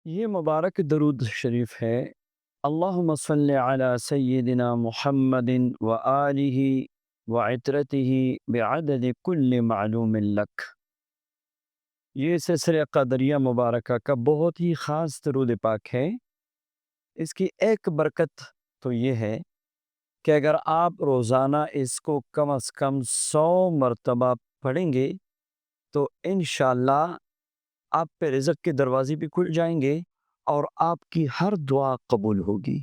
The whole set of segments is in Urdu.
یہ مبارک درود شریف ہے۔ اللہم صلی علی سیدنا محمد و آلہ و عطرتہ بعدد کل معلوم لک۔ یہ سلسلہ قدریہ مبارکہ کا بہت ہی خاص درود پاک ہے۔ اس کی ایک برکت تو یہ ہے کہ اگر آپ روزانہ اس کو کم از کم 100 مرتبہ پڑھیں گے تو انشاءاللہ آپ پہ رزق کے دروازے بھی کھل جائیں گے اور آپ کی ہر دعا قبول ہوگی۔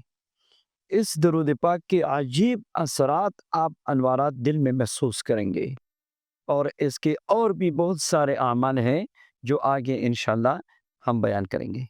اس درود پاک کے عجیب اثرات آپ انوارات دل میں محسوس کریں گے، اور اس کے اور بھی بہت سارے اعمال ہیں جو آگے انشاءاللہ ہم بیان کریں گے۔